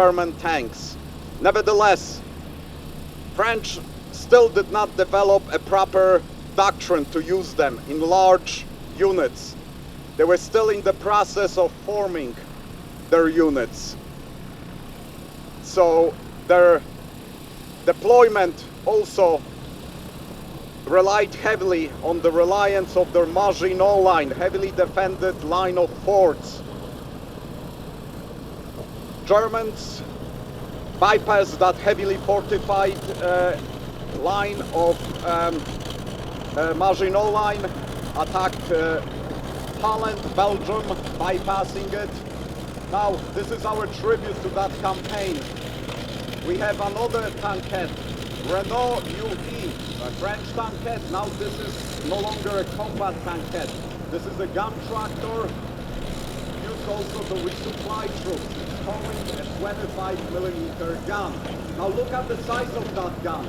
German tanks. Nevertheless, French still did not develop a proper doctrine to use them in large units. They were still in the process of forming their units. So their deployment also relied heavily on the reliance of their Maginot Line, heavily defended line of forts. Germans bypassed that heavily fortified line of Maginot Line, attacked Holland, Belgium, bypassing it. Now, this is our tribute to that campaign. We have another tankette, Renault UE, a French tankette. Now this is no longer a combat tankette. This is a gun tractor used also to resupply troops. It's towing a 25mm gun. Now look at the size of that gun.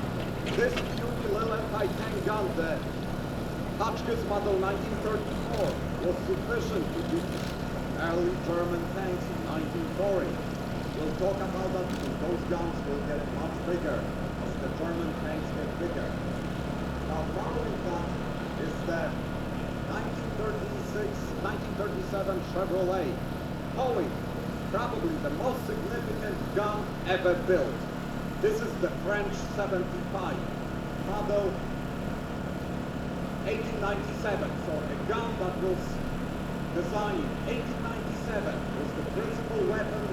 This puny little anti-tank gun, the Hotchkiss model 1934, was sufficient to beat early German tanks in 1940. We'll talk about that because those guns will get much bigger as the German tanks get bigger. Now following that is the 1937 Chevrolet, towing probably the most significant gun ever built. This is the French 75, model 1897, so a gun that was designed in 1897 was the principal weapon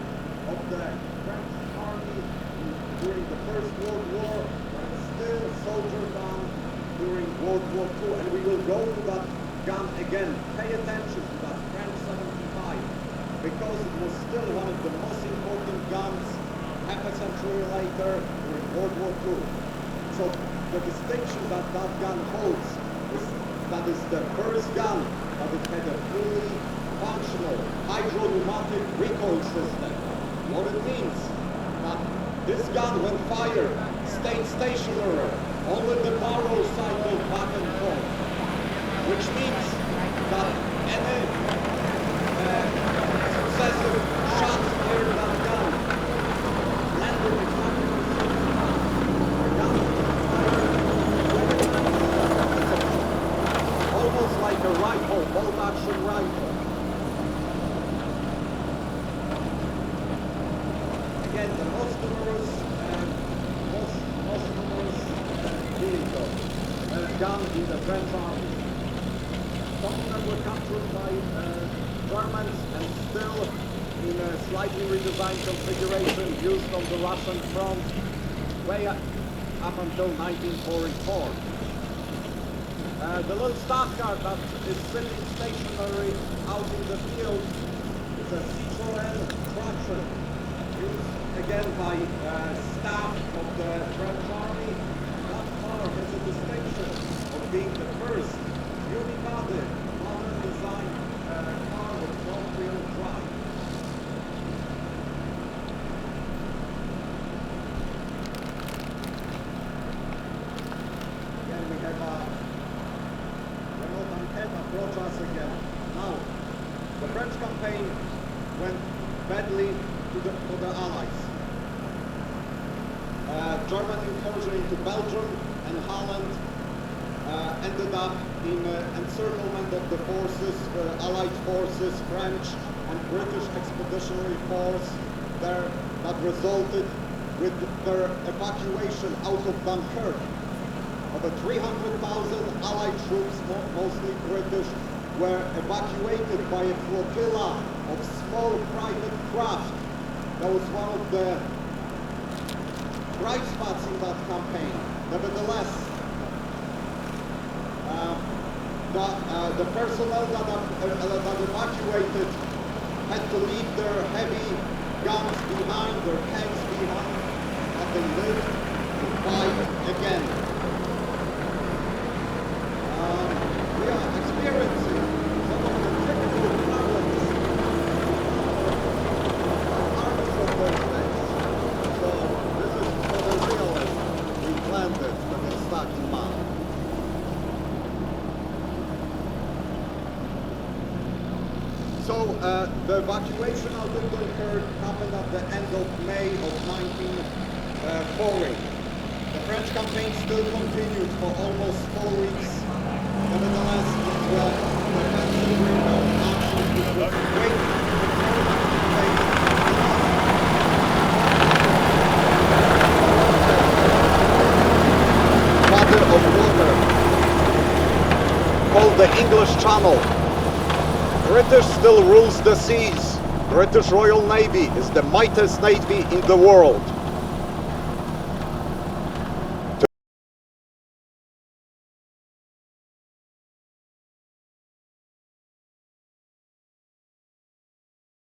of the French army during the First World War, but it's still a soldier gun during World War II, and we will go to that gun again. Pay attention to that French 75, because it was still one of the most important guns half a century later during World War II. So the distinction that that gun holds is that it's the first gun that it had a fully functional hydro-pneumatic recoil system. What it means that this gun, when fired, stayed stationary. Only the barrel cycled back and forth, which means that any successive shots fired that gun landed exactly the same spot. The gun fired almost like a rifle, bolt-action rifle. Again, the most numerous vehicle, gun in the French army. Some of them were captured by Germans and still in a slightly redesigned configuration used on the Russian front way up until 1944. The little stock car that is sitting stationary out in the field is a Citroën traction used again by staff of the French army. That car has a distinction of being the first unibody, modern design car with front-wheel drive. Again, we have a Renault Tankette approach us again. Now, the French campaign went badly for the Allies. German incursion into Belgium and Holland ended up in encirclement of the forces, Allied forces, French and British expeditionary force there, that resulted with their evacuation out of Dunkirk. Over 300,000 Allied troops, mostly British, were evacuated by a flotilla of small private craft. That was one of the bright spots in that campaign. Nevertheless, the personnel that evacuated had to leave their heavy guns behind, their tanks behind, but they lived to fight again. We are experiencing some of the technical problems armies of those days. So this is for the realists. We planned it, but it's stuck in mud. So The evacuation out of Dunkirk happened at the end of May of 1940. The French campaign still continued for almost 4 weeks. Nevertheless, it was the defensive window of action which was waiting to body of water called the English Channel. British still rules the seas. British Royal Navy is the mightiest navy in the world.